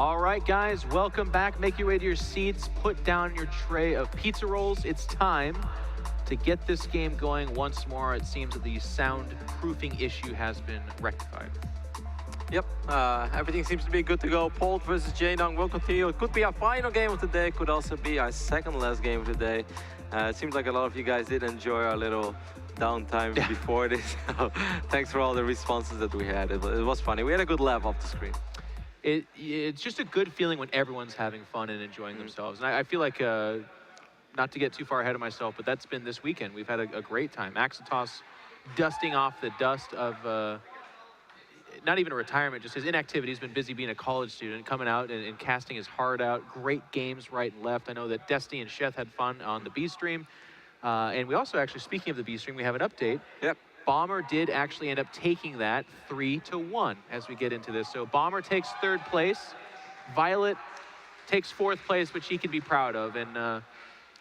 All right, guys, welcome back. Make your way to your seats. Put down your tray of pizza rolls. It's time to get this game going once more. It seems that the soundproofing issue has been rectified. Yep, everything seems to be good to go. Polt versus Jaedong will continue. It could be our final game of the day. Could also be our second last game of the day. It seems like a lot of you guys did enjoy our little downtime before this. So thanks for all the responses that we had. It was funny. We had a good laugh off the screen. It's just a good feeling when everyone's having fun and enjoying themselves. And I feel like, not to get too far ahead of myself, but that's been this weekend. We've had a great time. Axitos dusting off the dust of not even a retirement, just his inactivity. He's been busy being a college student, coming out and casting his heart out. Great games right and left. I know that Destiny and Sheth had fun on the B stream. And we also actually, speaking of the B stream, we have an update. Yep. Bomber did actually end up taking that 3-1 as we get into this. So Bomber takes 3rd place. Violet takes 4th place, which he can be proud of. And I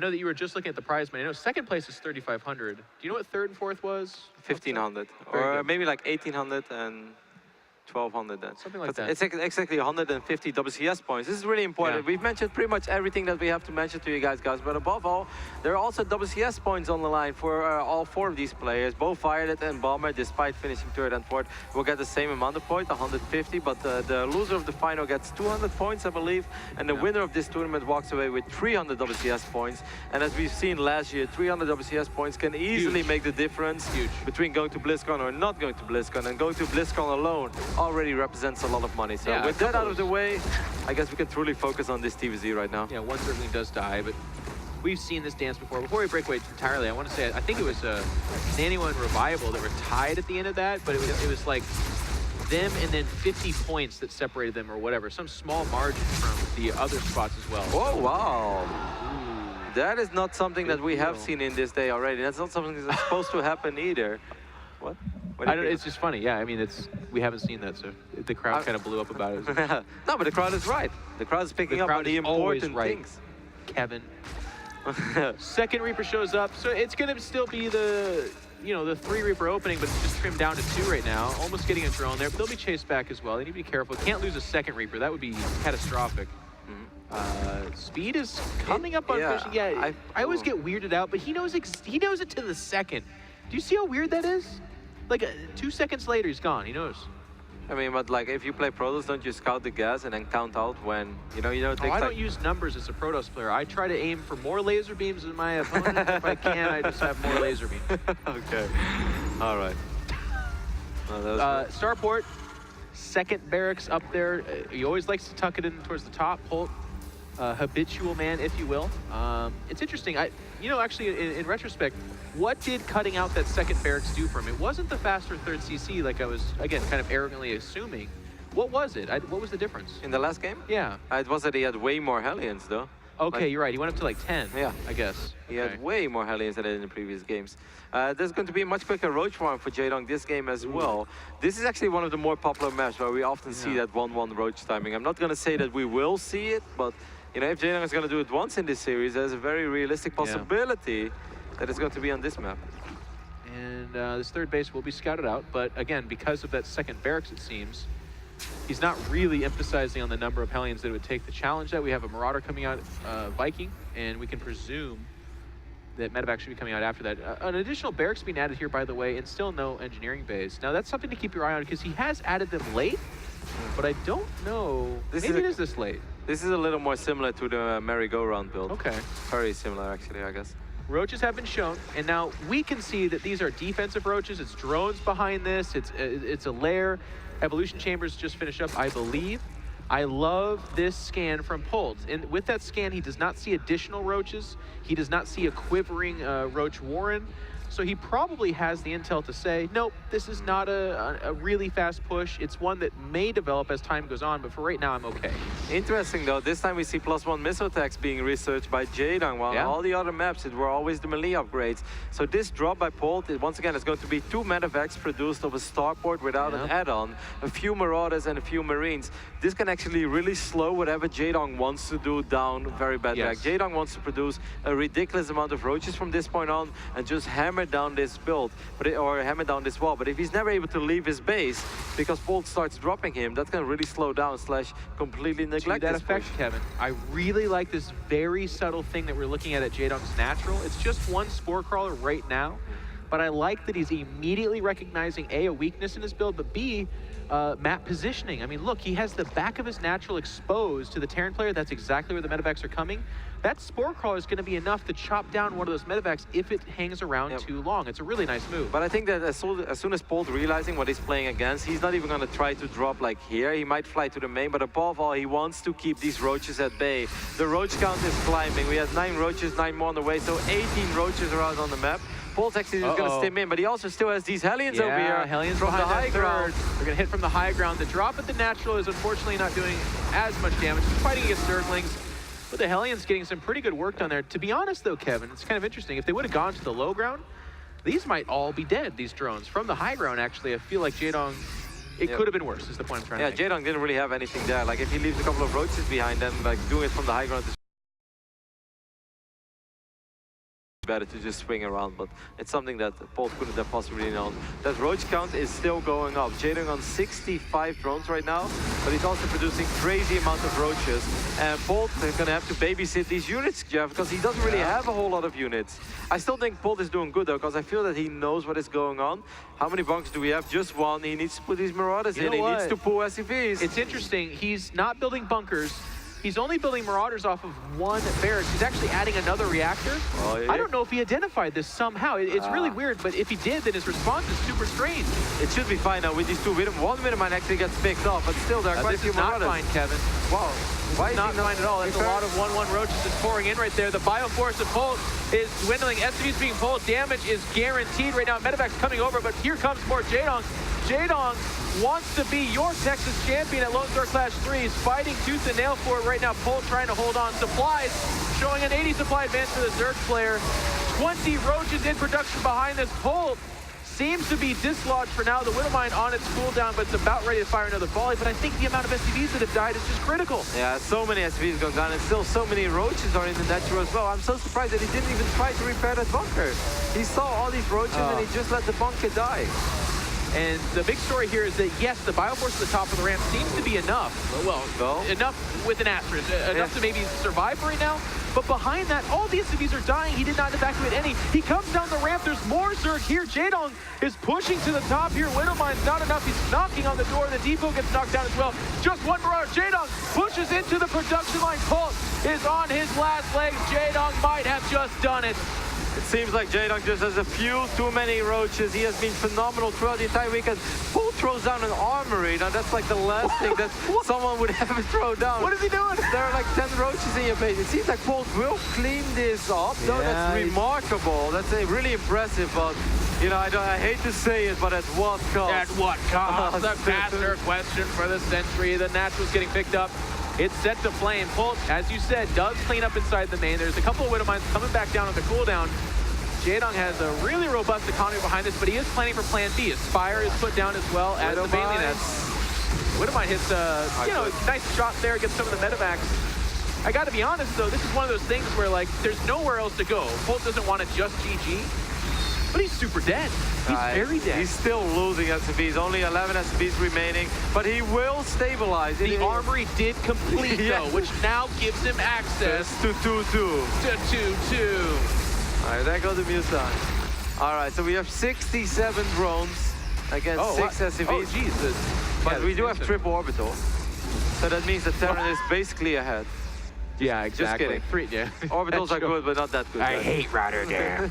know that you were just looking at the prize money. I know 2nd place is 3,500. Do you know what 3rd and 4th was? 1,500, or maybe like 1,800 and 1,200 then. Something like that. It's exactly 150 WCS points. This is really important. Yeah. We've mentioned pretty much everything that we have to mention to you guys, but above all, there are also WCS points on the line for all 4 of these players. Both Violet and Bomber, despite finishing 3rd and 4th, will get the same amount of points, 150, but the loser of the final gets 200 points, I believe, and the winner of this tournament walks away with 300 WCS points. And as we've seen last year, 300 WCS points can easily make the difference between going to BlizzCon or not going to BlizzCon, and going to BlizzCon alone already represents a lot of money. So with that out of the way, I guess we can truly focus on this TVZ right now. Yeah, one certainly does die, but we've seen this dance before. Before we break away entirely, I want to say, I think it was Nanyuan and Revival that were tied at the end of that, but it was like them and then 50 points that separated them or whatever, some small margin from the other spots as well. Oh, wow. Ooh. That is not something that we have seen in this day already. That's not something that's supposed to happen either. What? It's just funny, yeah. I mean, we haven't seen that, so the crowd kind of blew up about it. No, but the crowd is right. The crowd is picking up on the important things. Kevin. 2nd Reaper shows up, so it's going to still be the 3 Reaper opening, but it's just trimmed down to 2 right now. Almost getting a drone there, but they'll be chased back as well. They need to be careful. Can't lose a 2nd Reaper. That would be catastrophic. Speed is coming up on fishing. Yeah, I always get weirded out, but he knows it to the second. Do you see how weird that is? Like 2 seconds later, he's gone. He knows. I mean, but like if you play Protoss, don't you scout the gas and then count out when it takes I don't use numbers as a Protoss player. I try to aim for more laser beams than my opponent. If I can, I just have more laser beams. Okay. All right. Starport, 2nd barracks up there. He always likes to tuck it in towards the top. Polt, habitual man, if you will. It's interesting. Actually, in retrospect, what did cutting out that 2nd barracks do for him? It wasn't the faster 3rd CC like I was, again, kind of arrogantly assuming. What was it? What was the difference? In the last game? Yeah. It was that he had way more Hellions, though. Okay, you're right. He went up to like 10, I guess. He had way more Hellions than in the previous games. There's going to be a much quicker Roach farm for Jaedong this game as well. This is actually one of the more popular maps where we often see that 1-1 Roach timing. I'm not going to say that we will see it, but if Jaedong is going to do it once in this series, there's a very realistic possibility that it's going to be on this map. And this 3rd base will be scouted out, but again, because of that 2nd barracks, it seems, he's not really emphasizing on the number of Hellions that it would take to challenge that. We have a Marauder coming out, Viking, and we can presume that Medevac should be coming out after that. An additional barracks being added here, by the way, and still no engineering base. Now, that's something to keep your eye on, because he has added them late, but I don't know. Maybe it is this late. This is a little more similar to the merry-go-round build. Okay. Very similar, actually, I guess. Roaches have been shown, and now we can see that these are defensive roaches. It's drones behind this. It's a lair. Evolution chambers just finished up, I believe. I love this scan from Polt. And with that scan, he does not see additional roaches. He does not see a quivering roach warren. So he probably has the intel to say, nope, this is not a really fast push. It's one that may develop as time goes on, but for right now, I'm okay. Interesting, though. This time we see +1 missile attacks being researched by Jaedong, while on all the other maps, it were always the melee upgrades. So this drop by Polt, once again, is going to be 2 medevacs produced of a starport without an add-on, a few Marauders and a few Marines. This can actually really slow whatever Jaedong wants to do down very badly. Like Jaedong wants to produce a ridiculous amount of roaches from this point on and just hammer down this build, or hammer down this wall. But if he's never able to leave his base because Polt starts dropping him, that can really slow down / completely neglect that this effect, push. Kevin, I really like this very subtle thing that we're looking at Jaedong's natural. It's just one Spore Crawler right now, but I like that he's immediately recognizing A, a weakness in his build, but B, map positioning. I mean, look, he has the back of his natural exposed to the Terran player. That's exactly where the medevacs are coming. That Spore Crawler is going to be enough to chop down one of those medevacs if it hangs around too long. It's a really nice move. But I think that as soon as Polt realizing what he's playing against, he's not even going to try to drop like here. He might fly to the main, but above all, he wants to keep these roaches at bay. The roach count is climbing. We have 9 roaches, 9 more on the way, so 18 roaches are out on the map. Polt actually is going to stim in, but he also still has these Hellions over here. Hellions from the high ground. They're going to hit from the high ground. The drop at the natural is unfortunately not doing as much damage. He's fighting against Zerglings. But the Hellions getting some pretty good work done there. To be honest though, Kevin, it's kind of interesting. If they would have gone to the low ground, these might all be dead, these drones. From the high ground, actually, I feel like Jaedong, it could have been worse, is the point I'm trying to make. Yeah, Jaedong didn't really have anything there. Like, if he leaves a couple of roaches behind, then like doing it from the high ground is better to just swing around, but it's something that Polt couldn't have possibly known. That roach count is still going up. Jaedong on 65 drones right now, but he's also producing crazy amount of roaches. And Polt is going to have to babysit these units, Jeff, because he doesn't really have a whole lot of units. I still think Polt is doing good though, because I feel that he knows what is going on. How many bunkers do we have? Just one. He needs to put these Marauders in. He needs to pull SCVs. It's interesting. He's not building bunkers. He's only building Marauders off of 1 barracks. He's actually adding another reactor. Oh, yeah. I don't know if he identified this somehow. It's really weird, but if he did, then his response is super strange. It should be fine now with these 2 One Widowmine actually gets picked off, but still there are quite a few Marauders. This is not fine, Kevin. Wow. Why is not fine at all. That's a lot of 1-1 roaches just pouring in right there. The Bioforce of Polt is dwindling. SCV's being pulled. Damage is guaranteed right now. Medevac's coming over, but here comes more Jaedong. Jaedong wants to be your Texas champion at Lone Star Clash 3. He's fighting tooth and nail for it right now. Polt trying to hold on. Supplies showing an 80 supply advance for the Zerg player. 20 roaches in production behind this. Polt seems to be dislodged for now. The Widowmine on its cooldown, but it's about ready to fire another volley. But I think the amount of SCVs that have died is just critical. Yeah, so many SCVs gone down, and still so many roaches are in the natural as well. I'm so surprised that he didn't even try to repair that bunker. He saw all these roaches and he just let the bunker die. And the big story here is that, yes, the Bioforce at the top of the ramp seems to be enough. Well, enough with an asterisk. Enough to maybe survive right now. But behind that, all the SCVs are dying. He did not evacuate any. He comes down the ramp. There's more Zerg here. Jaedong is pushing to the top here. Widowmine's not enough. He's knocking on the door. The depot gets knocked down as well. Just one Marauder. Jaedong pushes into the production line. Polt is on his last legs. Jaedong might have just done it. It seems like Jaedong just has a few too many roaches. He has been phenomenal throughout the entire weekend. Polt throws down an armory. Now that's like the last thing that someone would ever throw down. What is he doing? There are like 10 roaches in your base. It seems like Polt will clean this up. No, that's remarkable. That's really impressive, but you know, I hate to say it, but at what cost? At what cost? The master question for the century. The Natural's getting picked up. It's set to flame. Polt, as you said, does clean up inside the main. There's a couple of Widowmines coming back down on the cooldown. Jaedong has a really robust economy behind this, but he is planning for plan B. His Spire is put down as well as the Bailey Nest. Widowmine hits a nice shot there, gets some of the medevacs. I gotta be honest though, this is one of those things where like there's nowhere else to go. Polt doesn't want to just GG, but he's super dead. He's very dead. He's still losing SCVs, only 11 SCVs remaining, but he will stabilize. The armory did complete though, which now gives him access to 2-2. To 2-2. All right, there goes the Musan. All right, so we have 67 drones against 6 SCVs. Oh, Jesus. But we do have triple orbital. So that means the Terran is basically ahead. Yeah, exactly. Just kidding. Yeah. Orbitals are good, but not that good. I hate Rotterdam.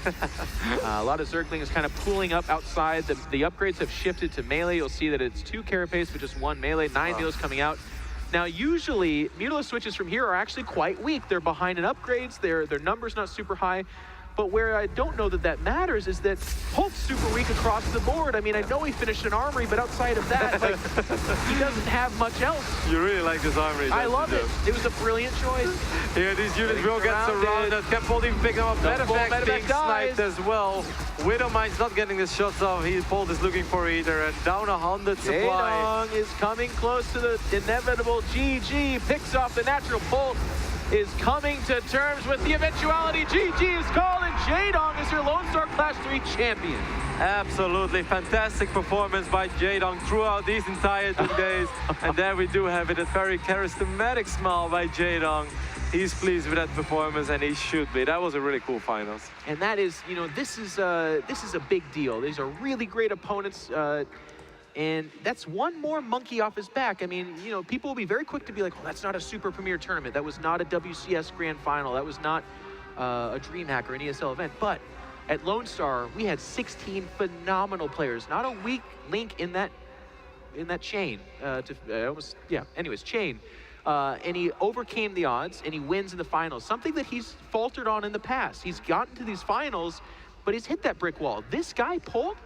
A lot of Zerglings kind of pooling up outside. The upgrades have shifted to melee. You'll see that it's 2 carapace, but just 1 melee. 9 Mutas coming out. Now, usually, Mutila switches from here are actually quite weak. They're behind in upgrades. Their number's not super high. But where I don't know that matters is that Polt's super weak across the board. I mean, I know he finished an armory, but outside of that, like, he doesn't have much else. You really like this armory. I love it. It was a brilliant choice. Here, these units will get surrounded. Can Polt even pick them up? Medevac being sniped as well. Widowmine's not getting the shots off. Polt is looking for either, and down 100 supply. Jaedong is coming close to the inevitable GG. Picks off the natural Polt. is coming to terms with the eventuality. GG is called, and Jaedong is your Lone Star Clash 3 champion. Absolutely fantastic performance by Jaedong throughout these entire 2 days. And there we do have it, a very charismatic smile by Jaedong. He's pleased with that performance, and he should be. That was a really cool finals. And that is, you know, this is a big deal. These are really great opponents, and that's one more monkey off his back. I mean, you know, people will be very quick to be like, oh, that's not a Super Premier tournament. That was not a WCS Grand Final. That was not a DreamHack or an ESL event. But at Lone Star, we had 16 phenomenal players. Not a weak link in that chain. Chain. And he overcame the odds, and he wins in the finals. Something that he's faltered on in the past. He's gotten to these finals, but he's hit that brick wall. This guy, Polt,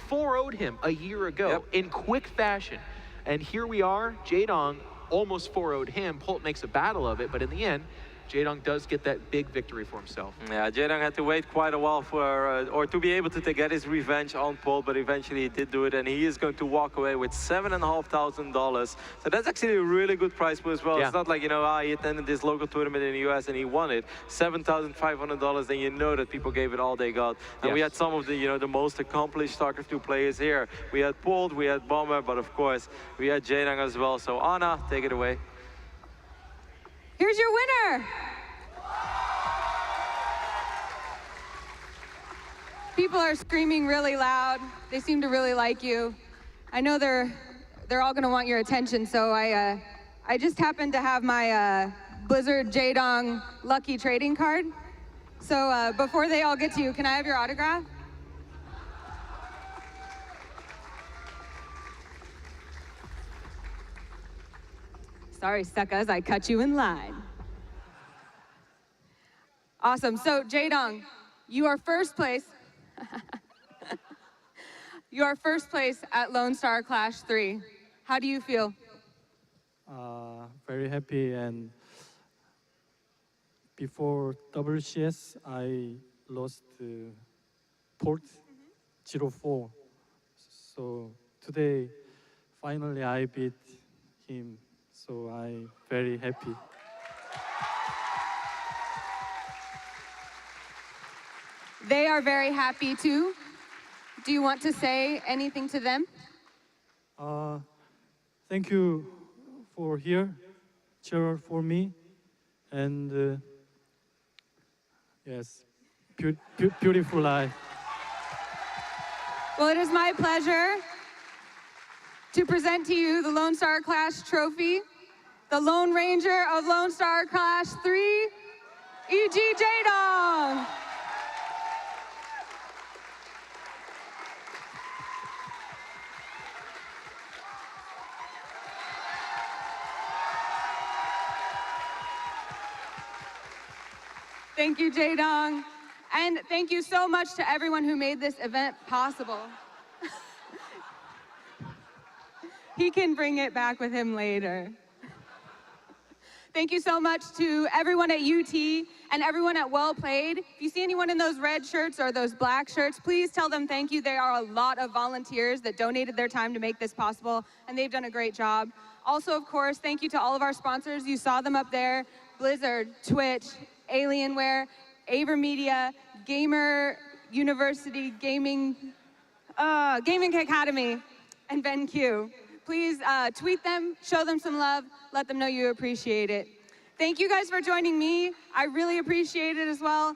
4-0'd him a year ago in quick fashion. And here we are, Jaedong almost 4-0'd him. Polt makes a battle of it, but in the end, Jaedong does get that big victory for himself. Yeah, Jaedong had to wait quite a while for, or to be able to get his revenge on Polt, but eventually he did do it, and he is going to walk away with $7,500. So that's actually a really good prize pool as well. Yeah. It's not like, you know, he attended this local tournament in the US and he won it. $7,500, then you know that people gave it all they got. And we had some of the, you know, the most accomplished StarCraft 2 players here. We had Polt, we had Bomber, but of course, we had Jaedong as well. So Anna, take it away. Here's your winner. People are screaming really loud. They seem to really like you. I know they're all gonna want your attention, so I just happened to have my Blizzard Jaedong lucky trading card. So before they all get to you, can I have your autograph? Sorry, suckers, I cut you in line. Awesome, so Jaedong, you are first place. You are first place at Lone Star Clash 3. How do you feel? Very happy, and before WCS, I lost Polt 0-4. So today, finally I beat him. So I'm very happy. They are very happy too. Do you want to say anything to them? Thank you for cheer for me, and yes, beautiful life. Well, it is my pleasure to present to you the Lone Star Clash trophy, the Lone Ranger of Lone Star Clash 3, E.G. Jaedong. Thank you, Jaedong. And thank you so much to everyone who made this event possible. He can bring it back with him later. Thank you so much to everyone at UT and everyone at Well Played. If you see anyone in those red shirts or those black shirts, please tell them thank you. There are a lot of volunteers that donated their time to make this possible, and they've done a great job. Also, of course, thank you to all of our sponsors. You saw them up there: Blizzard, Twitch, Alienware, AverMedia, Gamer University, Gaming Academy, and BenQ. Please tweet them, show them some love, let them know you appreciate it. Thank you guys for joining me. I really appreciate it as well.